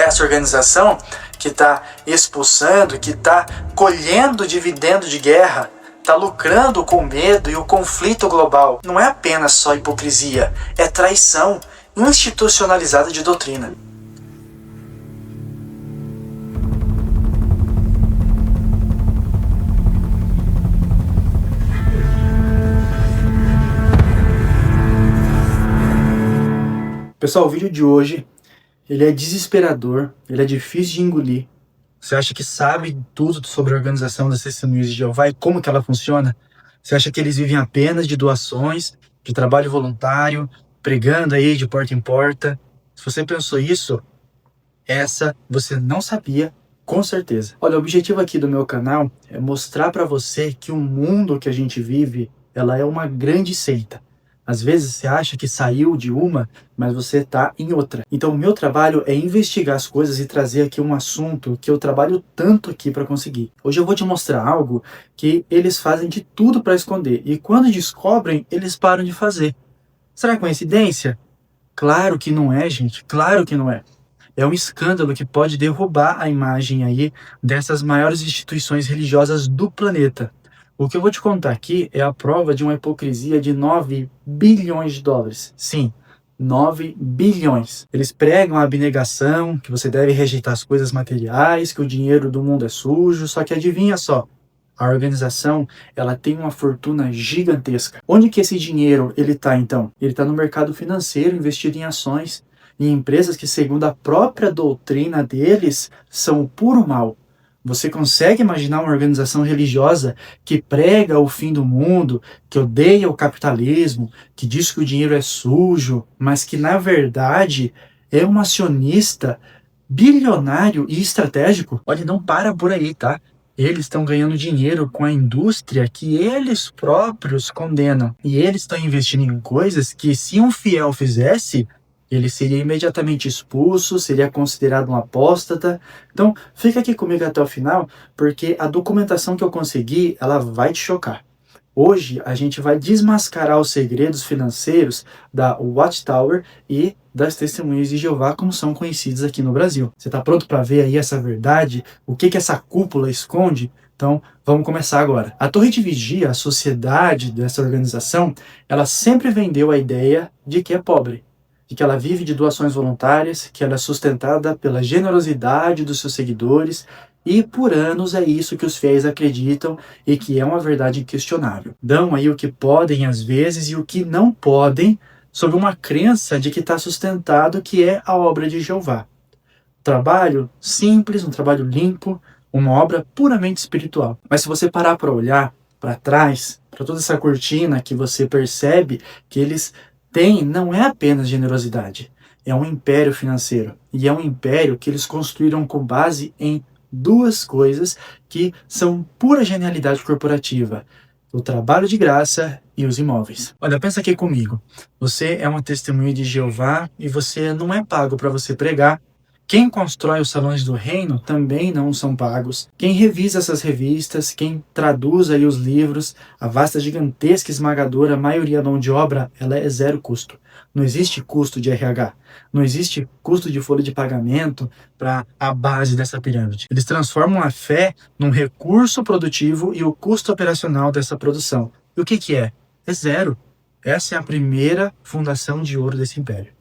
essa organização que está expulsando, que está colhendo dividendo de guerra, está lucrando com o medo e o conflito global, não é apenas só hipocrisia, é traição institucionalizada de doutrina. Pessoal, o vídeo de hoje, ele é desesperador, ele é difícil de engolir. Você acha que sabe tudo sobre a organização das Testemunhas de Jeová e como que ela funciona? Você acha que eles vivem apenas de doações, de trabalho voluntário, pregando aí de porta em porta? Se você pensou isso, essa você não sabia, com certeza. Olha, o objetivo aqui do meu canal é mostrar para você que o mundo que a gente vive, ela é uma grande seita. Às vezes você acha que saiu de uma, mas você está em outra. Então o meu trabalho é investigar as coisas e trazer aqui um assunto que eu trabalho tanto aqui para conseguir. Hoje eu vou te mostrar algo que eles fazem de tudo para esconder. E quando descobrem, eles param de fazer. Será coincidência? Claro que não é, gente. Claro que não é. É um escândalo que pode derrubar a imagem aí dessas maiores instituições religiosas do planeta. O que eu vou te contar aqui é a prova de uma hipocrisia de 9 bilhões de dólares. Sim, 9 bilhões. Eles pregam a abnegação, que você deve rejeitar as coisas materiais, que o dinheiro do mundo é sujo, só que adivinha só, a organização, ela tem uma fortuna gigantesca. Onde que esse dinheiro ele está então? Ele está no mercado financeiro, investido em ações, em empresas que, segundo a própria doutrina deles, são o puro mal. Você consegue imaginar uma organização religiosa que prega o fim do mundo, que odeia o capitalismo, que diz que o dinheiro é sujo, mas que na verdade é um acionista bilionário e estratégico? Olha, não para por aí, tá? Eles estão ganhando dinheiro com a indústria que eles próprios condenam. E eles estão investindo em coisas que, se um fiel fizesse, ele seria imediatamente expulso, seria considerado um apóstata. Então, fica aqui comigo até o final, porque a documentação que eu consegui, ela vai te chocar. Hoje, a gente vai desmascarar os segredos financeiros da Watchtower e das Testemunhas de Jeová, como são conhecidas aqui no Brasil. Você está pronto para ver aí essa verdade? O que essa cúpula esconde? Então, vamos começar agora. A Torre de Vigia, a sociedade dessa organização, ela sempre vendeu a ideia de que é pobre, de que ela vive de doações voluntárias, que ela é sustentada pela generosidade dos seus seguidores, e por anos é isso que os fiéis acreditam e que é uma verdade inquestionável. Dão aí o que podem às vezes e o que não podem sob uma crença de que está sustentado, que é a obra de Jeová. Trabalho simples, um trabalho limpo, uma obra puramente espiritual. Mas se você parar para olhar para trás, para toda essa cortina, que você percebe que eles não é apenas generosidade, é um império financeiro. E é um império que eles construíram com base em duas coisas que são pura genialidade corporativa: o trabalho de graça e os imóveis. Olha, pensa aqui comigo. Você é uma testemunha de Jeová e você não é pago para você pregar. Quem constrói os salões do reino também não são pagos. Quem revisa essas revistas, quem traduz aí os livros, a vasta, gigantesca, esmagadora maioria da mão de obra, ela é zero custo. Não existe custo de RH, não existe custo de folha de pagamento para a base dessa pirâmide. Eles transformam a fé num recurso produtivo e o custo operacional dessa produção. E o que é? É zero. Essa é a primeira fundação de ouro desse império.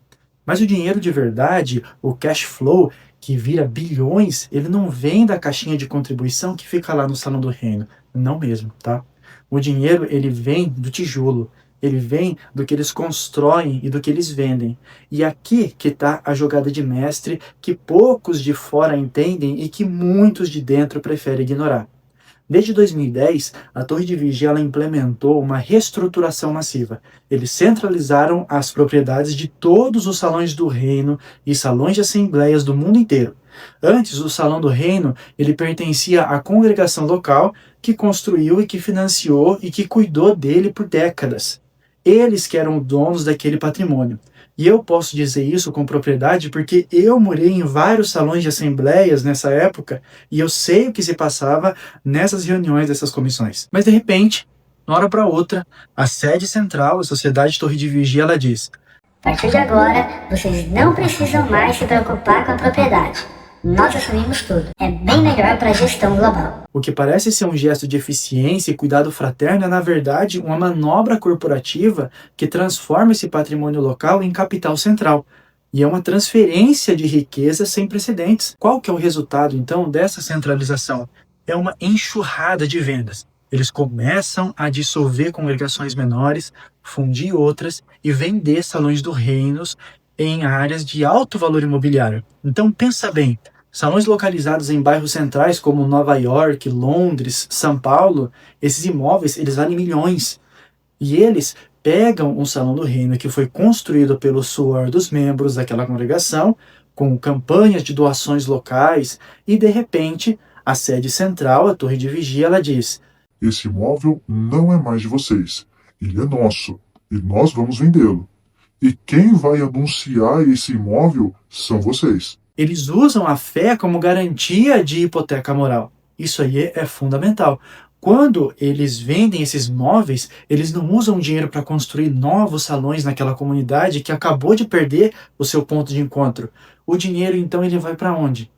Mas o dinheiro de verdade, o cash flow, que vira bilhões, ele não vem da caixinha de contribuição que fica lá no Salão do Reino. Não mesmo, tá? O dinheiro, ele vem do tijolo, ele vem do que eles constroem e do que eles vendem. E aqui que está a jogada de mestre que poucos de fora entendem e que muitos de dentro preferem ignorar. Desde 2010, a Torre de Vigia ela implementou uma reestruturação massiva. Eles centralizaram as propriedades de todos os salões do reino e salões de assembleias do mundo inteiro. Antes, o Salão do Reino ele pertencia à congregação local que construiu e que financiou e que cuidou dele por décadas. Eles que eram donos daquele patrimônio. E eu posso dizer isso com propriedade porque eu morei em vários salões de assembleias nessa época e eu sei o que se passava nessas reuniões dessas comissões. Mas de repente, de uma hora para outra, a sede central, a Sociedade Torre de Vigia, ela diz: a partir de agora, vocês não precisam mais se preocupar com a propriedade. Nós assumimos tudo. É bem melhor para a gestão global. O que parece ser um gesto de eficiência e cuidado fraterno é, na verdade, uma manobra corporativa que transforma esse patrimônio local em capital central. E é uma transferência de riqueza sem precedentes. Qual que é o resultado, então, dessa centralização? É uma enxurrada de vendas. Eles começam a dissolver congregações menores, fundir outras e vender salões do reinos em áreas de alto valor imobiliário. Então pensa bem, salões localizados em bairros centrais como Nova York, Londres, São Paulo, esses imóveis eles valem milhões. E eles pegam um salão do reino que foi construído pelo suor dos membros daquela congregação, com campanhas de doações locais, e de repente a sede central, a torre de vigia, ela diz: esse imóvel não é mais de vocês. Ele é nosso e nós vamos vendê-lo. E quem vai anunciar esse imóvel são vocês. Eles usam a fé como garantia de hipoteca moral. Isso aí é fundamental. Quando eles vendem esses imóveis, eles não usam dinheiro para construir novos salões naquela comunidade que acabou de perder o seu ponto de encontro. O dinheiro, então, ele vai para onde?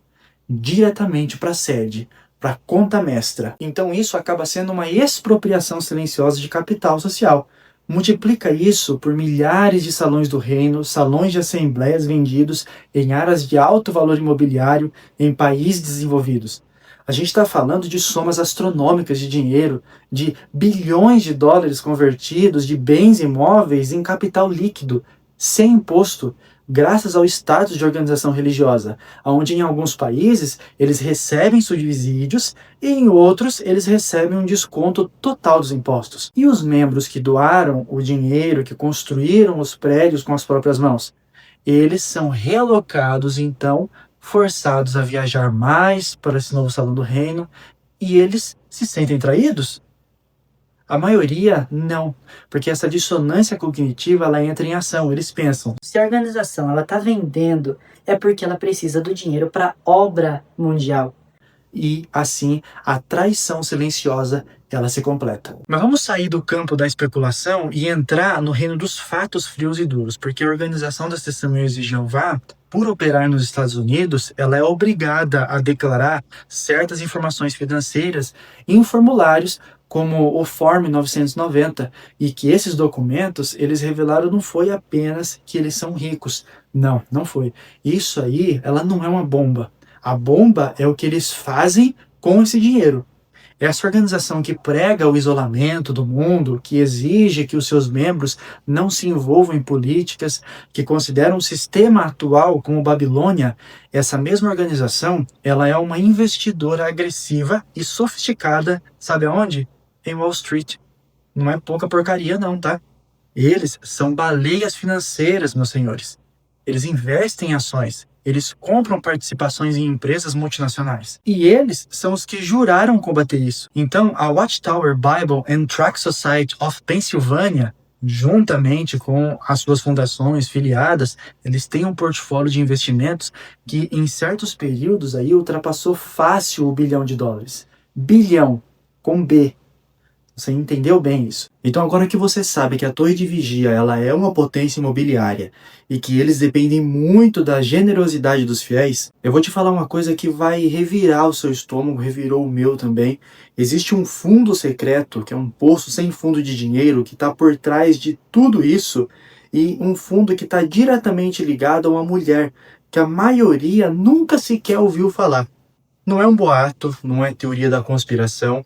Diretamente para a sede, para a conta mestra. Então isso acaba sendo uma expropriação silenciosa de capital social. Multiplica isso por milhares de salões do reino, salões de assembleias vendidos em áreas de alto valor imobiliário em países desenvolvidos. A gente está falando de somas astronômicas de dinheiro, de bilhões de dólares convertidos de bens imóveis em capital líquido, sem imposto, graças ao status de organização religiosa, onde em alguns países eles recebem subsídios e em outros eles recebem um desconto total dos impostos. E os membros que doaram o dinheiro, que construíram os prédios com as próprias mãos, eles são realocados, então, forçados a viajar mais para esse novo salão do reino, e eles se sentem traídos? A maioria não, porque essa dissonância cognitiva ela entra em ação. Eles pensam, se a organização ela está vendendo, é porque ela precisa do dinheiro para a obra mundial. E assim a traição silenciosa ela se completa. Mas vamos sair do campo da especulação e entrar no reino dos fatos frios e duros, porque a Organização das Testemunhas de Jeová, por operar nos Estados Unidos, ela é obrigada a declarar certas informações financeiras em formulários como o Form 990, e que esses documentos, eles revelaram não foi apenas que eles são ricos. Não, não foi. Isso aí, ela não é uma bomba. A bomba é o que eles fazem com esse dinheiro. Essa organização que prega o isolamento do mundo, que exige que os seus membros não se envolvam em políticas, que considera um sistema atual como Babilônia, essa mesma organização, ela é uma investidora agressiva e sofisticada, sabe aonde? Em Wall Street. Não é pouca porcaria não, tá? Eles são baleias financeiras, meus senhores. Eles investem em ações. Eles compram participações em empresas multinacionais. E eles são os que juraram combater isso. Então, a Watchtower Bible and Tract Society of Pennsylvania, juntamente com as suas fundações filiadas, eles têm um portfólio de investimentos que, em certos períodos, aí, ultrapassou fácil o bilhão de dólares. Bilhão, com B. Você entendeu bem isso? Então agora que você sabe que a Torre de Vigia ela é uma potência imobiliária e que eles dependem muito da generosidade dos fiéis, eu vou te falar uma coisa que vai revirar o seu estômago, revirou o meu também. Existe um fundo secreto, que é um poço sem fundo de dinheiro, que está por trás de tudo isso, e um fundo que está diretamente ligado a uma mulher que a maioria nunca sequer ouviu falar. Não é um boato, não é teoria da conspiração.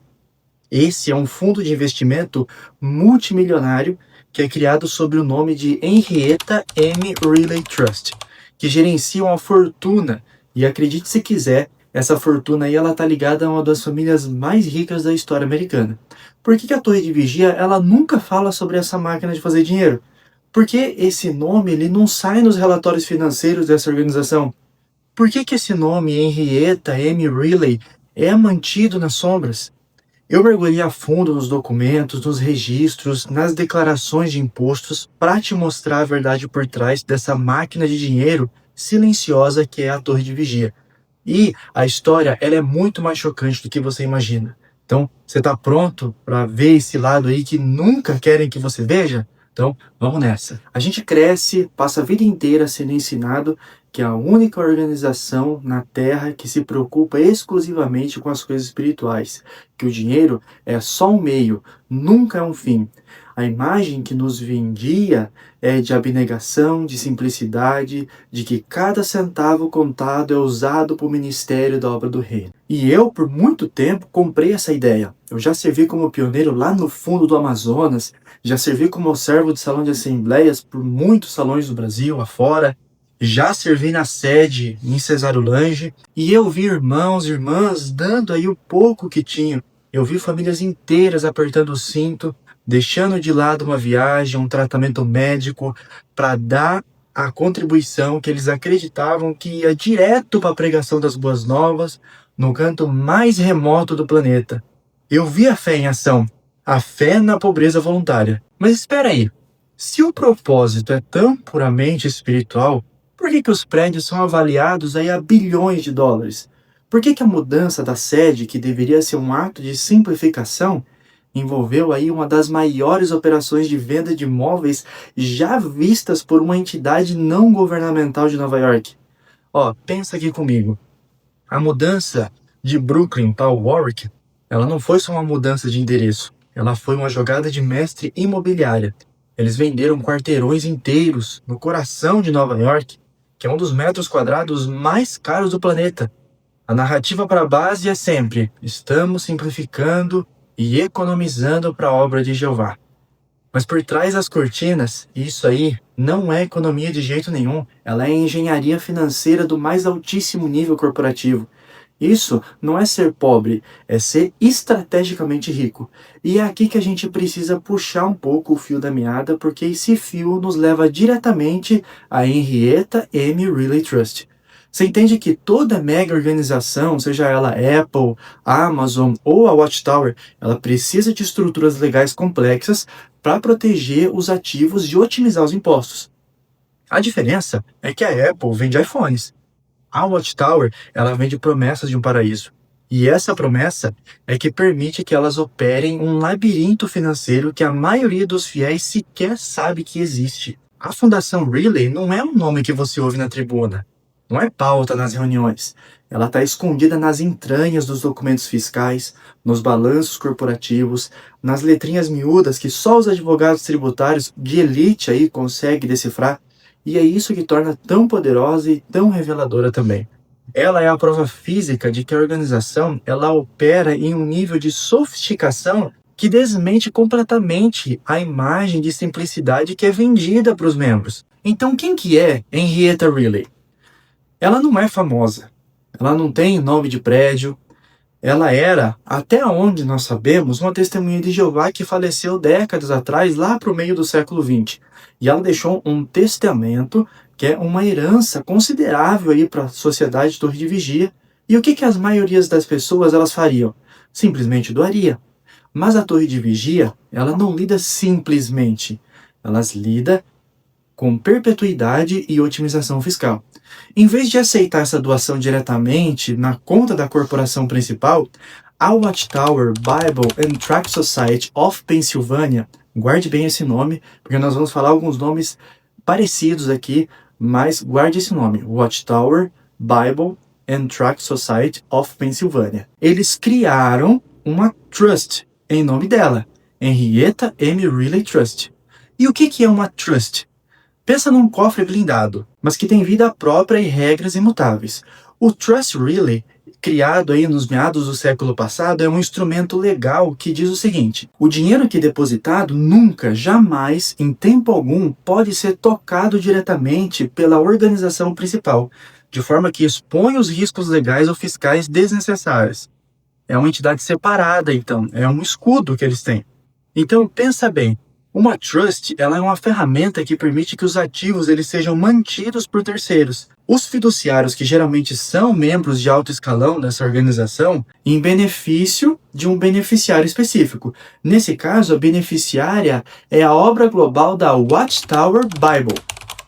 Esse é um fundo de investimento multimilionário que é criado sob o nome de Henrietta M. Riley Trust, que gerencia uma fortuna, e acredite se quiser, essa fortuna aí ela está ligada a uma das famílias mais ricas da história americana. Por que a Torre de Vigia ela nunca fala sobre essa máquina de fazer dinheiro? Porque esse nome ele não sai nos relatórios financeiros dessa organização. Por que esse nome, Henrietta M. Riley, é mantido nas sombras? Eu mergulhei a fundo nos documentos, nos registros, nas declarações de impostos para te mostrar a verdade por trás dessa máquina de dinheiro silenciosa que é a Torre de Vigia. E a história ela é muito mais chocante do que você imagina. Então, você está pronto para ver esse lado aí que nunca querem que você veja? Então, vamos nessa. A gente cresce, passa a vida inteira sendo ensinado que é a única organização na Terra que se preocupa exclusivamente com as coisas espirituais, que o dinheiro é só um meio, nunca é um fim. A imagem que nos vendia é de abnegação, de simplicidade, de que cada centavo contado é usado para o ministério da obra do reino. E eu, por muito tempo, comprei essa ideia. Eu já servi como pioneiro lá no fundo do Amazonas, já servi como servo de salão de assembleias por muitos salões do Brasil, afora. Já servi na sede em Cesarulange e eu vi irmãos e irmãs dando aí o pouco que tinham. Eu vi famílias inteiras apertando o cinto, deixando de lado uma viagem, um tratamento médico, para dar a contribuição que eles acreditavam que ia direto para a pregação das boas novas, no canto mais remoto do planeta. Eu vi a fé em ação, a fé na pobreza voluntária. Mas espera aí, se o propósito é tão puramente espiritual, por que os prédios são avaliados aí a bilhões de dólares? Por que a mudança da sede, que deveria ser um ato de simplificação, envolveu aí uma das maiores operações de venda de imóveis já vistas por uma entidade não governamental de Nova York? Pensa aqui comigo. A mudança de Brooklyn para Warwick, ela não foi só uma mudança de endereço. Ela foi uma jogada de mestre imobiliária. Eles venderam quarteirões inteiros no coração de Nova York, que é um dos metros quadrados mais caros do planeta. A narrativa para a base é sempre: estamos simplificando e economizando para a obra de Jeová. Mas por trás das cortinas, isso aí não é economia de jeito nenhum. Ela é engenharia financeira do mais altíssimo nível corporativo. Isso não é ser pobre, é ser estrategicamente rico. E é aqui que a gente precisa puxar um pouco o fio da meada, porque esse fio nos leva diretamente à Henrietta M. Riley Trust. Você entende que toda mega organização, seja ela Apple, Amazon ou a Watchtower, ela precisa de estruturas legais complexas para proteger os ativos e otimizar os impostos. A diferença é que a Apple vende iPhones. A Watchtower, ela vende promessas de um paraíso. E essa promessa é que permite que elas operem um labirinto financeiro que a maioria dos fiéis sequer sabe que existe. A Fundação Riley não é um nome que você ouve na tribuna. Não é pauta nas reuniões. Ela está escondida nas entranhas dos documentos fiscais, nos balanços corporativos, nas letrinhas miúdas que só os advogados tributários de elite aí conseguem decifrar. E é isso que torna tão poderosa e tão reveladora também. Ela é a prova física de que a organização ela opera em um nível de sofisticação que desmente completamente a imagem de simplicidade que é vendida para os membros. Então quem que é Henrietta Riley? Ela não é famosa, ela não tem nome de prédio, ela era, até onde nós sabemos, uma testemunha de Jeová que faleceu décadas atrás, lá para o meio do século XX. E ela deixou um testamento, que é uma herança considerável aí para a sociedade de Torre de Vigia. E o que as maiorias das pessoas elas fariam? Simplesmente doaria. Mas a Torre de Vigia, ela não lida simplesmente, elas lidam com perpetuidade e otimização fiscal. Em vez de aceitar essa doação diretamente na conta da corporação principal, a Watchtower Bible and Tract Society of Pennsylvania, guarde bem esse nome, porque nós vamos falar alguns nomes parecidos aqui, mas guarde esse nome, Watchtower Bible and Tract Society of Pennsylvania. Eles criaram uma trust em nome dela, Henrietta M. Riley Trust. E o que é uma trust? Pensa num cofre blindado, mas que tem vida própria e regras imutáveis. O Trust Riley, criado aí nos meados do século passado, é um instrumento legal que diz o seguinte: o dinheiro aqui depositado nunca, jamais, em tempo algum, pode ser tocado diretamente pela organização principal, de forma que expõe os riscos legais ou fiscais desnecessários. É uma entidade separada, então, é um escudo que eles têm. Então, pensa bem. Uma trust, ela é uma ferramenta que permite que os ativos eles sejam mantidos por terceiros. Os fiduciários, que geralmente são membros de alto escalão dessa organização, em benefício de um beneficiário específico. Nesse caso, a beneficiária é a obra global da Watchtower Bible.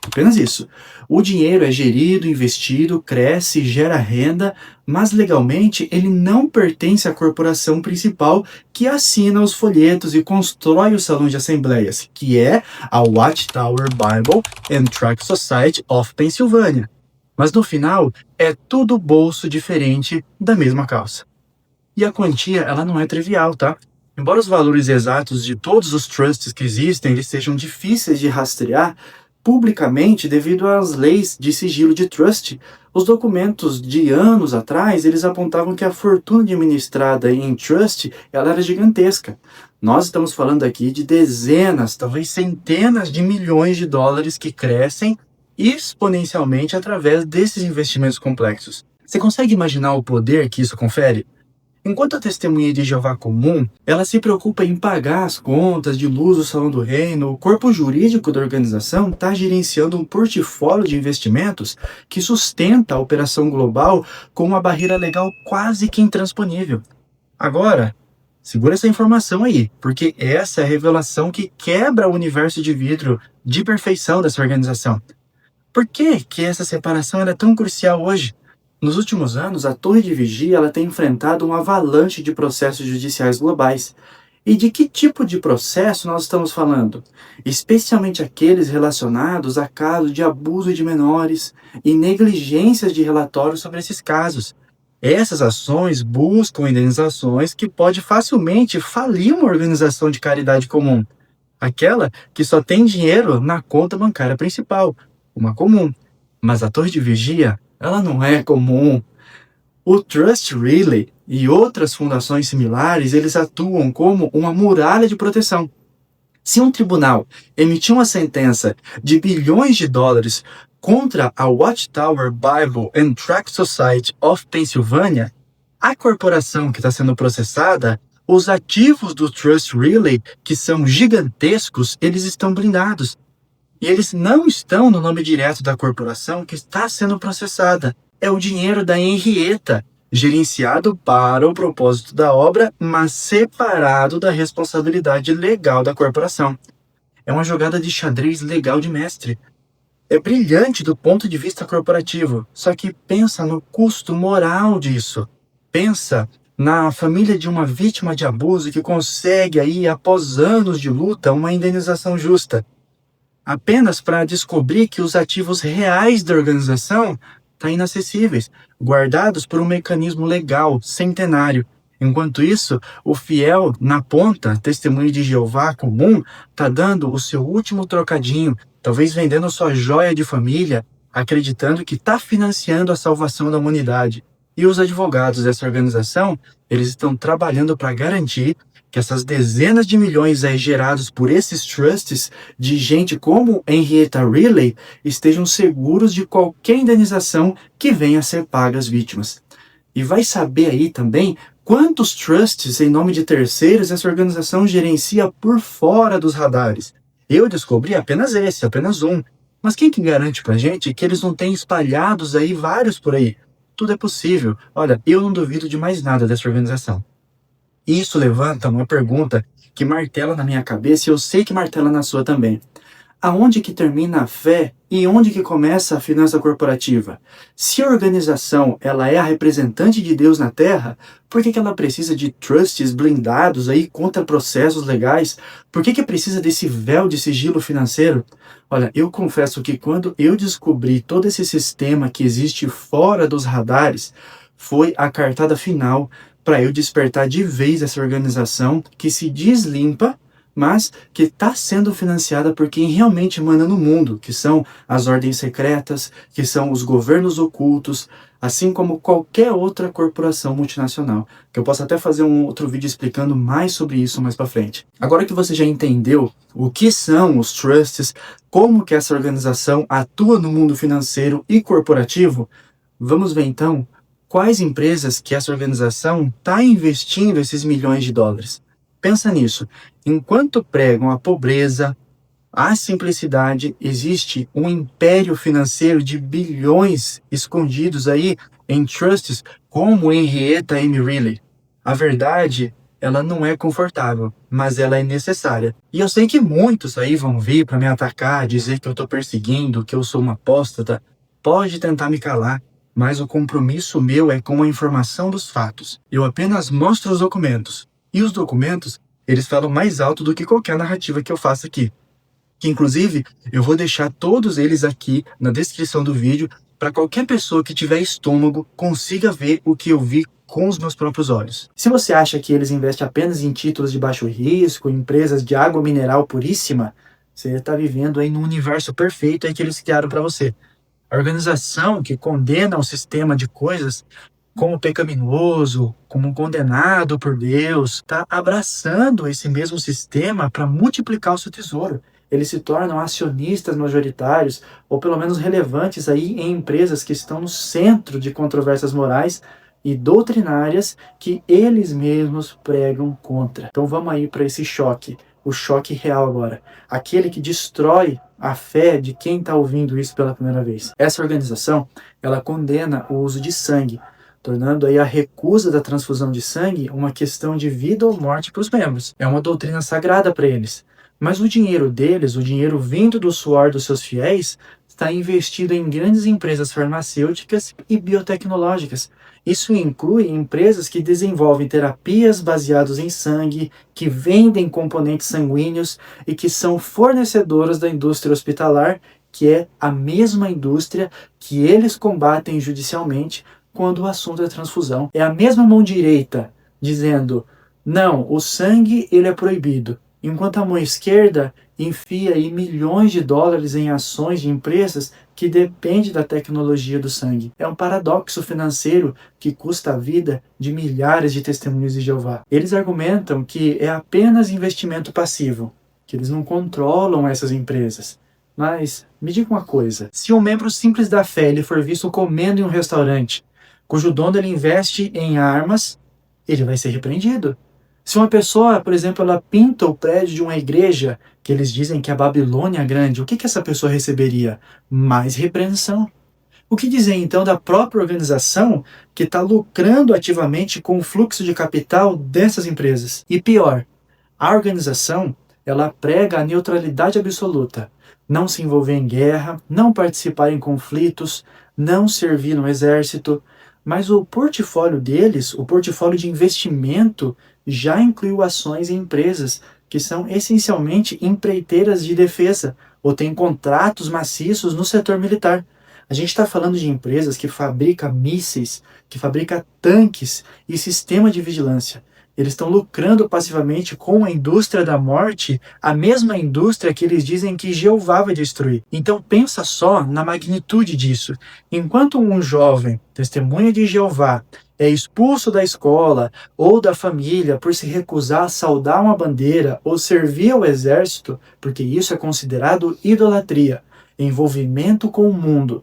Apenas isso. O dinheiro é gerido, investido, cresce, gera renda, mas legalmente ele não pertence à corporação principal que assina os folhetos e constrói o salão de assembleias, que é a Watchtower Bible and Tract Society of Pennsylvania. Mas no final, é tudo bolso diferente da mesma calça. E a quantia, ela não é trivial, tá? Embora os valores exatos de todos os trusts que existem eles sejam difíceis de rastrear publicamente devido às leis de sigilo de trust, os documentos de anos atrás, eles apontavam que a fortuna administrada em trust, ela era gigantesca. Nós estamos falando aqui de dezenas, talvez centenas de milhões de dólares que crescem exponencialmente através desses investimentos complexos. Você consegue imaginar o poder que isso confere? Enquanto a testemunha de Jeová comum, ela se preocupa em pagar as contas de luz do Salão do Reino, o corpo jurídico da organização está gerenciando um portfólio de investimentos que sustenta a operação global com uma barreira legal quase que intransponível. Agora, segura essa informação aí, porque essa é a revelação que quebra o universo de vidro de perfeição dessa organização. Por que essa separação é tão crucial hoje? Nos últimos anos, a Torre de Vigia ela tem enfrentado uma avalanche de processos judiciais globais. E de que tipo de processo nós estamos falando? Especialmente aqueles relacionados a casos de abuso de menores e negligências de relatórios sobre esses casos. Essas ações buscam indenizações que pode facilmente falir uma organização de caridade comum. Aquela que só tem dinheiro na conta bancária principal, uma comum. Mas a Torre de Vigia ela não é comum. O Trust Relay e outras fundações similares, eles atuam como uma muralha de proteção. Se um tribunal emitir uma sentença de bilhões de dólares contra a Watchtower Bible and Tract Society of Pennsylvania, a corporação que está sendo processada, os ativos do Trust Relay, que são gigantescos, eles estão blindados. E eles não estão no nome direto da corporação que está sendo processada. É o dinheiro da Henrietta, gerenciado para o propósito da obra, mas separado da responsabilidade legal da corporação. É uma jogada de xadrez legal de mestre. É brilhante do ponto de vista corporativo, só que pensa no custo moral disso. Pensa na família de uma vítima de abuso que consegue aí, após anos de luta, uma indenização justa. Apenas para descobrir que os ativos reais da organização estão inacessíveis, guardados por um mecanismo legal centenário. Enquanto isso, o fiel na ponta, testemunho de Jeová comum, está dando o seu último trocadinho, talvez vendendo sua joia de família, acreditando que está financiando a salvação da humanidade. E os advogados dessa organização, eles estão trabalhando para garantir que essas dezenas de milhões aí gerados por esses trusts de gente como Henrietta Riley estejam seguros de qualquer indenização que venha a ser paga às vítimas. E vai saber aí também quantos trusts em nome de terceiros essa organização gerencia por fora dos radares. Eu descobri apenas esse, apenas um. Mas quem que garante pra gente que eles não têm espalhados aí vários por aí? Tudo é possível. Olha, eu não duvido de mais nada dessa organização. Isso levanta uma pergunta que martela na minha cabeça e eu sei que martela na sua também. Aonde que termina a fé e onde que começa a finança corporativa? Se a organização ela é a representante de Deus na Terra, por que ela precisa de trusts blindados aí contra processos legais? Por que precisa desse véu de sigilo financeiro? Olha, eu confesso que quando eu descobri todo esse sistema que existe fora dos radares, foi a cartada final para eu despertar de vez essa organização que se diz limpa, mas que está sendo financiada por quem realmente manda no mundo, que são as ordens secretas, que são os governos ocultos, assim como qualquer outra corporação multinacional, que eu posso até fazer um outro vídeo explicando mais sobre isso mais para frente. Agora que você já entendeu o que são os trusts, como que essa organização atua no mundo financeiro e corporativo, vamos ver então quais empresas que essa organização está investindo esses milhões de dólares. Pensa nisso. Enquanto pregam a pobreza, a simplicidade, existe um império financeiro de bilhões escondidos aí em trusts como Henrietta M. Riley. A verdade, ela não é confortável, mas ela é necessária. E eu sei que muitos aí vão vir para me atacar, dizer que eu estou perseguindo, que eu sou uma apóstata. Pode tentar me calar. Mas o compromisso meu é com a informação dos fatos. Eu apenas mostro os documentos. E os documentos, eles falam mais alto do que qualquer narrativa que eu faço aqui. Que inclusive, eu vou deixar todos eles aqui na descrição do vídeo para qualquer pessoa que tiver estômago consiga ver o que eu vi com os meus próprios olhos. Se você acha que eles investem apenas em títulos de baixo risco, em empresas de água mineral puríssima, você está vivendo aí num universo perfeito aí que eles criaram para você. A organização que condena um sistema de coisas como pecaminoso, como condenado por Deus, está abraçando esse mesmo sistema para multiplicar o seu tesouro. Eles se tornam acionistas majoritários, ou pelo menos relevantes aí em empresas que estão no centro de controvérsias morais e doutrinárias que eles mesmos pregam contra. Então vamos aí para esse choque, o choque real agora. Aquele que destrói a fé de quem está ouvindo isso pela primeira vez. Essa organização, ela condena o uso de sangue, tornando aí a recusa da transfusão de sangue uma questão de vida ou morte para os membros. É uma doutrina sagrada para eles. Mas o dinheiro deles, o dinheiro vindo do suor dos seus fiéis, está investido em grandes empresas farmacêuticas e biotecnológicas. Isso inclui empresas que desenvolvem terapias baseadas em sangue, que vendem componentes sanguíneos e que são fornecedoras da indústria hospitalar, que é a mesma indústria que eles combatem judicialmente quando o assunto é transfusão. É a mesma mão direita dizendo, não, o sangue ele é proibido, enquanto a mão esquerda enfia aí milhões de dólares em ações de empresas que dependem da tecnologia do sangue. É um paradoxo financeiro que custa a vida de milhares de testemunhas de Jeová. Eles argumentam que é apenas investimento passivo, que eles não controlam essas empresas. Mas me diga uma coisa, se um membro simples da fé ele for visto comendo em um restaurante, cujo dono ele investe em armas, ele vai ser repreendido. Se uma pessoa, por exemplo, ela pinta o prédio de uma igreja, que eles dizem que é a Babilônia grande, o que essa pessoa receberia? Mais repreensão. O que dizer então da própria organização que está lucrando ativamente com o fluxo de capital dessas empresas? E pior, a organização ela prega a neutralidade absoluta. Não se envolver em guerra, não participar em conflitos, não servir no exército. Mas o portfólio deles, o portfólio de investimento, já incluiu ações em empresas que são essencialmente empreiteiras de defesa ou têm contratos maciços no setor militar. A gente está falando de empresas que fabricam mísseis, que fabricam tanques e sistema de vigilância. Eles estão lucrando passivamente com a indústria da morte, a mesma indústria que eles dizem que Jeová vai destruir. Então pensa só na magnitude disso. Enquanto um jovem, testemunha de Jeová, é expulso da escola ou da família por se recusar a saudar uma bandeira ou servir ao exército, porque isso é considerado idolatria, envolvimento com o mundo.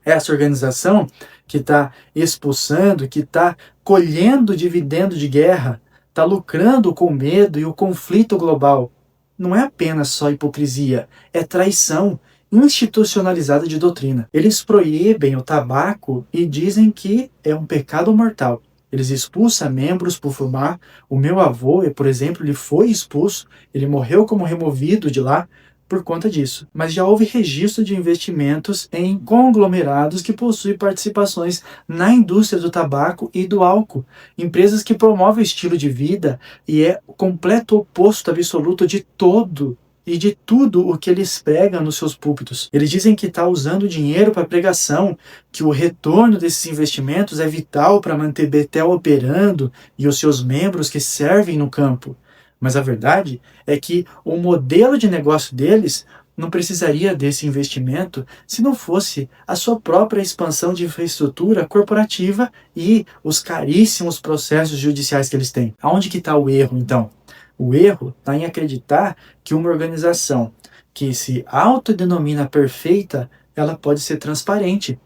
Essa organização que está expulsando, que está colhendo dividendo de guerra, está lucrando com o medo e o conflito global. Não é apenas só hipocrisia, é traição institucionalizada de doutrina. Eles proíbem o tabaco e dizem que é um pecado mortal. Eles expulsam membros por fumar. O meu avô, por exemplo, ele foi expulso, ele morreu como removido de lá, por conta disso. Mas já houve registro de investimentos em conglomerados que possuem participações na indústria do tabaco e do álcool. Empresas que promovem o estilo de vida e é o completo oposto absoluto de todo e de tudo o que eles pregam nos seus púlpitos. Eles dizem que está usando dinheiro para pregação, que o retorno desses investimentos é vital para manter Betel operando e os seus membros que servem no campo. Mas a verdade é que o modelo de negócio deles não precisaria desse investimento se não fosse a sua própria expansão de infraestrutura corporativa e os caríssimos processos judiciais que eles têm. Aonde que está o erro, então? O erro está em acreditar que uma organização que se autodenomina perfeita, ela pode ser transparente.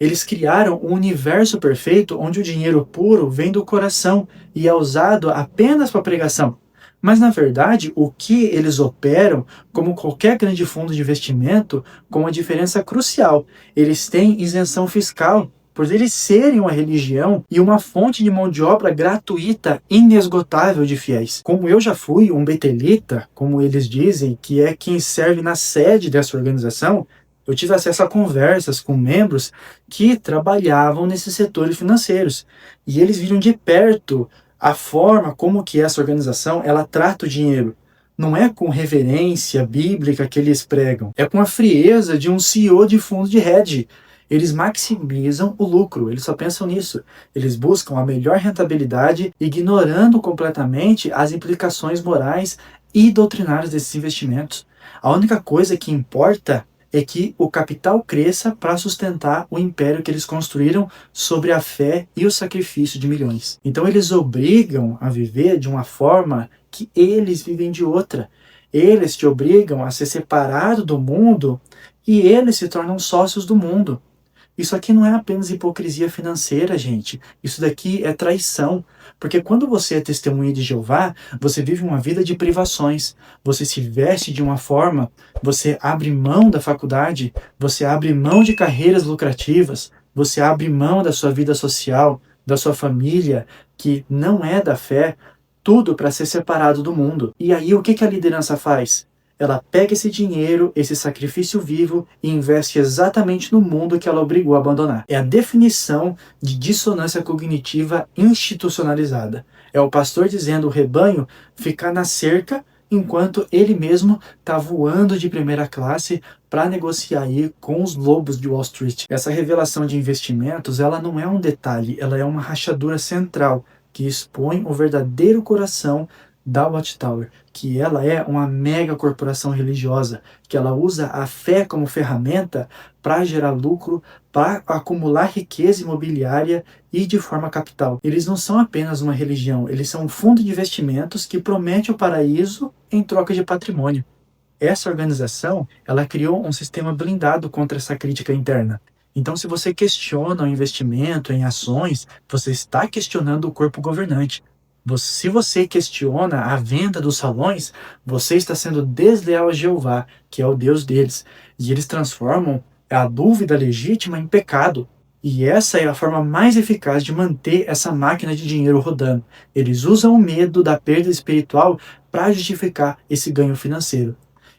Eles criaram um universo perfeito onde o dinheiro puro vem do coração e é usado apenas para pregação. Mas, na verdade, o que eles operam, como qualquer grande fundo de investimento, com uma diferença crucial. Eles têm isenção fiscal, por eles serem uma religião e uma fonte de mão de obra gratuita, inesgotável de fiéis. Como eu já fui um betelita, como eles dizem, que é quem serve na sede dessa organização, eu tive acesso a conversas com membros que trabalhavam nesses setores financeiros. E eles viram de perto a forma como que essa organização ela trata o dinheiro. Não é com reverência bíblica que eles pregam, é com a frieza de um CEO de fundo de hedge. Eles maximizam o lucro, eles só pensam nisso. Eles buscam a melhor rentabilidade, ignorando completamente as implicações morais e doutrinárias desses investimentos. A única coisa que importa é que o capital cresça para sustentar o império que eles construíram sobre a fé e o sacrifício de milhões. Então eles obrigam a viver de uma forma que eles vivem de outra. Eles te obrigam a ser separado do mundo e eles se tornam sócios do mundo. Isso aqui não é apenas hipocrisia financeira, gente. Isso daqui é traição. Porque quando você é testemunha de Jeová, você vive uma vida de privações. Você se veste de uma forma, você abre mão da faculdade, você abre mão de carreiras lucrativas, você abre mão da sua vida social, da sua família, que não é da fé, tudo para ser separado do mundo. E aí o que a liderança faz? Ela pega esse dinheiro, esse sacrifício vivo e investe exatamente no mundo que ela obrigou a abandonar. É a definição de dissonância cognitiva institucionalizada. É o pastor dizendo ao rebanho ficar na cerca enquanto ele mesmo está voando de primeira classe para negociar aí com os lobos de Wall Street. Essa revelação de investimentos, ela não é um detalhe, ela é uma rachadura central que expõe o verdadeiro coração da Watchtower, que ela é uma mega corporação religiosa, que ela usa a fé como ferramenta para gerar lucro, para acumular riqueza imobiliária e de forma capital. Eles não são apenas uma religião, eles são um fundo de investimentos que promete o paraíso em troca de patrimônio. Essa organização, ela criou um sistema blindado contra essa crítica interna. Então, se você questiona o investimento em ações, você está questionando o corpo governante. Se você questiona a venda dos salões, você está sendo desleal a Jeová, que é o Deus deles. E eles transformam a dúvida legítima em pecado. E essa é a forma mais eficaz de manter essa máquina de dinheiro rodando. Eles usam o medo da perda espiritual para justificar esse ganho financeiro.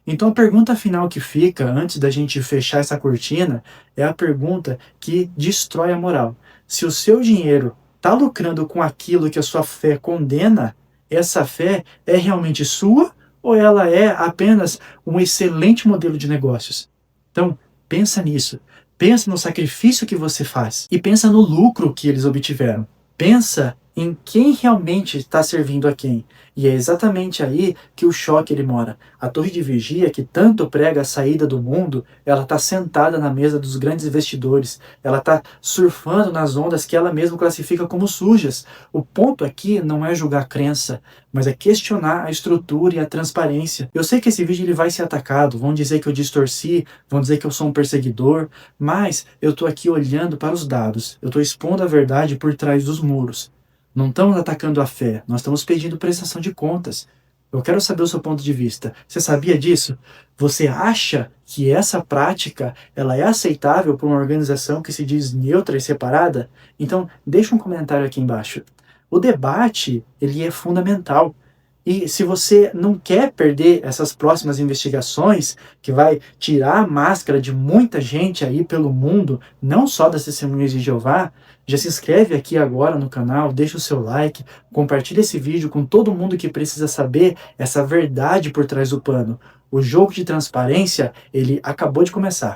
Então a pergunta final que fica, antes da gente fechar essa cortina, é a pergunta que destrói a moral. Se o seu dinheiro está lucrando com aquilo que a sua fé condena, essa fé é realmente sua ou ela é apenas um excelente modelo de negócios? Então, pensa nisso. Pensa no sacrifício que você faz e pensa no lucro que eles obtiveram. Pensa em quem realmente está servindo a quem. E é exatamente aí que o choque ele mora. A torre de vigia, que tanto prega a saída do mundo, ela está sentada na mesa dos grandes investidores. Ela está surfando nas ondas que ela mesma classifica como sujas. O ponto aqui não é julgar a crença, mas é questionar a estrutura e a transparência. Eu sei que esse vídeo ele vai ser atacado, vão dizer que eu distorci, vão dizer que eu sou um perseguidor, mas eu estou aqui olhando para os dados. Eu estou expondo a verdade por trás dos muros. Não estamos atacando a fé, nós estamos pedindo prestação de contas. Eu quero saber o seu ponto de vista. Você sabia disso? Você acha que essa prática ela é aceitável para uma organização que se diz neutra e separada? Então, deixa um comentário aqui embaixo. O debate ele é fundamental. E se você não quer perder essas próximas investigações, que vai tirar a máscara de muita gente aí pelo mundo, não só das Testemunhas de Jeová, já se inscreve aqui agora no canal, deixa o seu like, compartilha esse vídeo com todo mundo que precisa saber essa verdade por trás do pano. O jogo de transparência, ele acabou de começar.